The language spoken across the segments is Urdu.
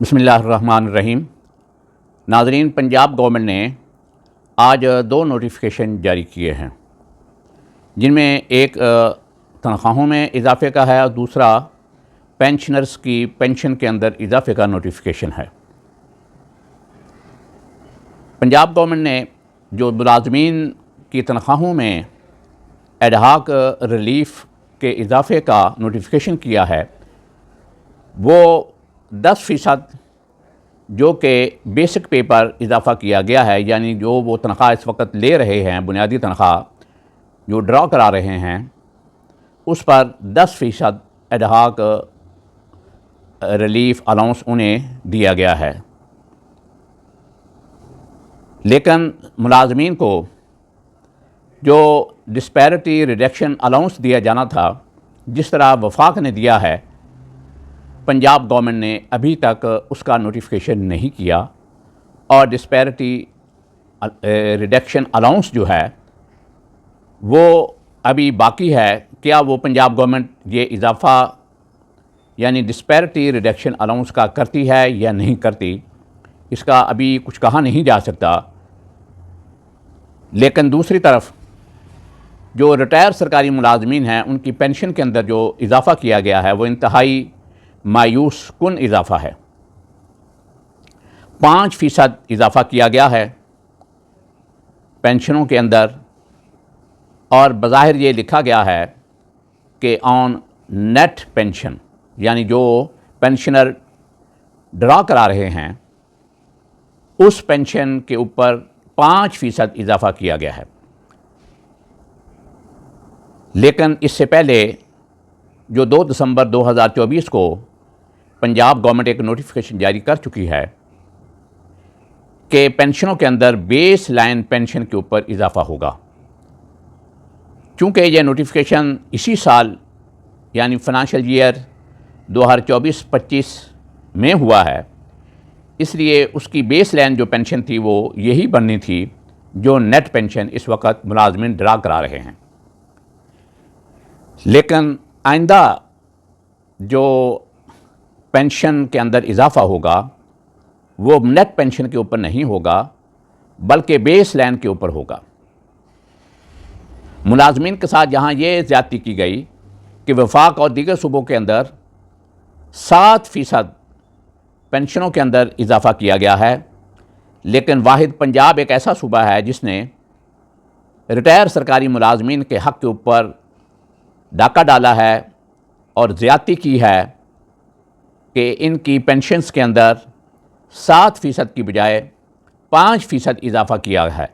بسم اللہ الرحمن الرحیم۔ ناظرین، پنجاب گورنمنٹ نے آج 2 نوٹیفیکیشن جاری کیے ہیں، جن میں ایک تنخواہوں میں اضافے کا ہے اور دوسرا پینشنرز کی پینشن کے اندر اضافے کا نوٹیفیکیشن ہے۔ پنجاب گورنمنٹ نے جو ملازمین کی تنخواہوں میں ایڈ ہاک ریلیف کے اضافے کا نوٹیفیکیشن کیا ہے، وہ 10% جو کہ بیسک پے پر اضافہ کیا گیا ہے، یعنی جو وہ تنخواہ اس وقت لے رہے ہیں، بنیادی تنخواہ جو ڈرا کرا رہے ہیں، اس پر 10% ایڈ ہاک ریلیف الاؤنس انہیں دیا گیا ہے۔ لیکن ملازمین کو جو ڈسپیرٹی ریڈکشن الاؤنس دیا جانا تھا، جس طرح وفاق نے دیا ہے، پنجاب گورنمنٹ نے ابھی تک اس کا نوٹیفیکیشن نہیں کیا، اور ڈسپیرٹی ریڈکشن الاؤنس جو ہے وہ ابھی باقی ہے۔ کیا وہ پنجاب گورنمنٹ یہ اضافہ یعنی ڈسپیرٹی ریڈکشن الاؤنس کا کرتی ہے یا نہیں کرتی، اس کا ابھی کچھ کہا نہیں جا سکتا۔ لیکن دوسری طرف جو ریٹائر سرکاری ملازمین ہیں، ان کی پینشن کے اندر جو اضافہ کیا گیا ہے وہ انتہائی مایوس کن اضافہ ہے۔ 5% اضافہ کیا گیا ہے پینشنوں کے اندر، اور بظاہر یہ لکھا گیا ہے کہ آن نیٹ پینشن، یعنی جو پینشنر ڈرا کرا رہے ہیں اس پینشن کے اوپر 5% اضافہ کیا گیا ہے۔ لیکن اس سے پہلے جو 2 دسمبر 2024 کو پنجاب گورنمنٹ ایک نوٹیفیکیشن جاری کر چکی ہے کہ پینشنوں کے اندر بیس لائن پینشن کے اوپر اضافہ ہوگا۔ چونکہ یہ نوٹیفیکیشن اسی سال یعنی فنانشل ایئر 2024-25 میں ہوا ہے، اس لیے اس کی بیس لائن جو پینشن تھی وہ یہی بننی تھی جو نیٹ پینشن اس وقت ملازمین ڈرا کرا رہے ہیں۔ لیکن آئندہ جو پینشن کے اندر اضافہ ہوگا وہ نیٹ پینشن کے اوپر نہیں ہوگا، بلکہ بیس لائن کے اوپر ہوگا۔ ملازمین کے ساتھ جہاں یہ زیادتی کی گئی کہ وفاق اور دیگر صوبوں کے اندر 7% پینشنوں کے اندر اضافہ کیا گیا ہے، لیکن واحد پنجاب ایک ایسا صوبہ ہے جس نے ریٹائر سرکاری ملازمین کے حق کے اوپر ڈاکہ ڈالا ہے اور زیادتی کی ہے کہ ان کی پینشنز کے اندر 7% کی بجائے 5% اضافہ کیا ہے۔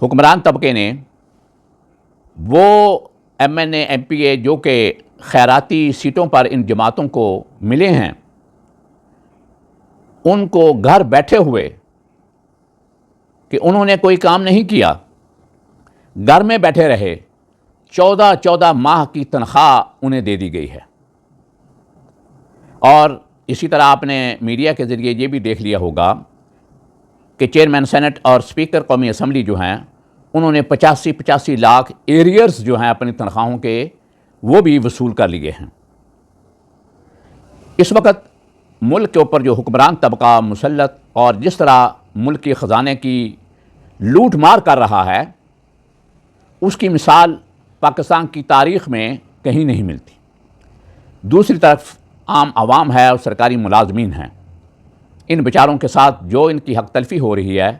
حکمران طبقے نے وہ MNA MPA جو کہ خیراتی سیٹوں پر ان جماعتوں کو ملے ہیں، ان کو گھر بیٹھے ہوئے کہ انہوں نے کوئی کام نہیں کیا، گھر میں بیٹھے رہے، 14 ماہ کی تنخواہ انہیں دے دی گئی ہے۔ اور اسی طرح آپ نے میڈیا کے ذریعے یہ بھی دیکھ لیا ہوگا کہ چیئرمین سینٹ اور اسپیکر قومی اسمبلی جو ہیں، انہوں نے 85 لاکھ ایریئرز جو ہیں اپنی تنخواہوں کے، وہ بھی وصول کر لیے ہیں۔ اس وقت ملک کے اوپر جو حکمران طبقہ مسلط اور جس طرح ملک کے خزانے کی لوٹ مار کر رہا ہے، اس کی مثال پاکستان کی تاریخ میں کہیں نہیں ملتی۔ دوسری طرف عام عوام ہے اور سرکاری ملازمین ہیں، ان بیچاروں کے ساتھ جو ان کی حق تلفی ہو رہی ہے،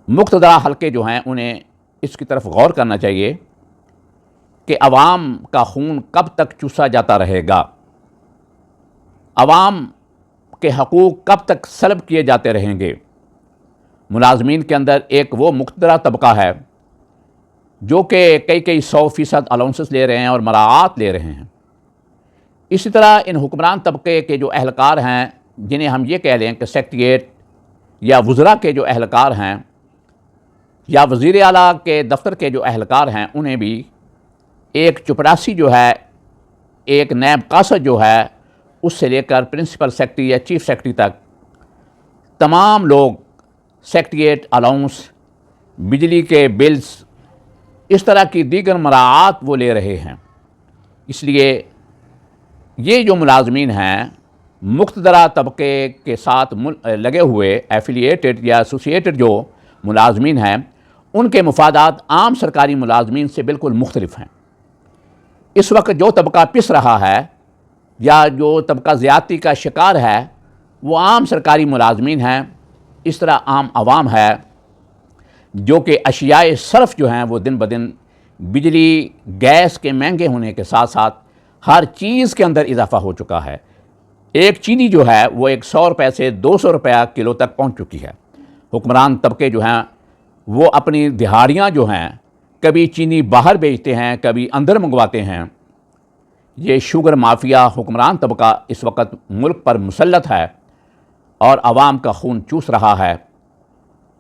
مقتدرہ حلقے جو ہیں انہیں اس کی طرف غور کرنا چاہیے کہ عوام کا خون کب تک چوسا جاتا رہے گا، عوام کے حقوق کب تک سلب کیے جاتے رہیں گے۔ ملازمین کے اندر ایک وہ مقتدرہ طبقہ ہے جو کہ کئی 100% الاؤنسز لے رہے ہیں اور مراعات لے رہے ہیں۔ اسی طرح ان حکمران طبقے کے جو اہلکار ہیں، جنہیں ہم یہ کہہ لیں کہ سیکریٹریٹ یا وزراء کے جو اہلکار ہیں یا وزیر اعلیٰ کے دفتر کے جو اہلکار ہیں، انہیں بھی ایک چپڑاسی جو ہے، ایک نائب قاصد جو ہے، اس سے لے کر پرنسپل سیکرٹری یا چیف سیکرٹری تک تمام لوگ سیکریٹریٹ الاؤنس، بجلی کے بلز، اس طرح کی دیگر مراعات وہ لے رہے ہیں۔ اس لیے یہ جو ملازمین ہیں مقتدرہ طبقے کے ساتھ لگے ہوئے ایفیلیٹڈ یا ایسوسیٹڈ جو ملازمین ہیں ان کے مفادات عام سرکاری ملازمین سے بالکل مختلف ہیں۔ اس وقت جو طبقہ پس رہا ہے یا جو طبقہ زیادتی کا شکار ہے وہ عام سرکاری ملازمین ہیں، اس طرح عام عوام ہے جو کہ اشیاء صرف جو ہیں وہ دن بدن بجلی گیس کے مہنگے ہونے کے ساتھ ساتھ ہر چیز کے اندر اضافہ ہو چکا ہے۔ ایک چینی جو ہے وہ 100 روپے سے 200 روپیہ کلو تک پہنچ چکی ہے۔ حکمران طبقے جو ہیں وہ اپنی دہاڑیاں جو ہیں کبھی چینی باہر بیچتے ہیں، کبھی اندر منگواتے ہیں۔ یہ شوگر مافیا حکمران طبقہ اس وقت ملک پر مسلط ہے اور عوام کا خون چوس رہا ہے،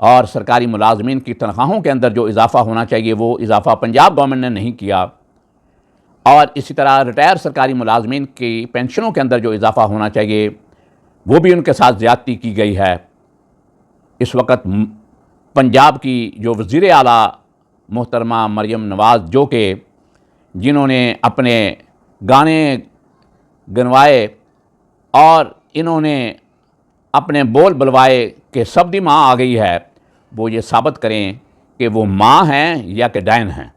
اور سرکاری ملازمین کی تنخواہوں کے اندر جو اضافہ ہونا چاہیے وہ اضافہ پنجاب گورنمنٹ نے نہیں کیا، اور اسی طرح ریٹائر سرکاری ملازمین کی پینشنوں کے اندر جو اضافہ ہونا چاہیے وہ بھی ان کے ساتھ زیادتی کی گئی ہے۔ اس وقت پنجاب کی جو وزیر اعلیٰ محترمہ مریم نواز جو کہ جنہوں نے اپنے گانے گنوائے اور انہوں نے اپنے بول بلوائے کہ سبدی ماں آ گئی ہے، وہ یہ ثابت کریں کہ وہ ماں ہیں یا کہ ڈائن ہیں۔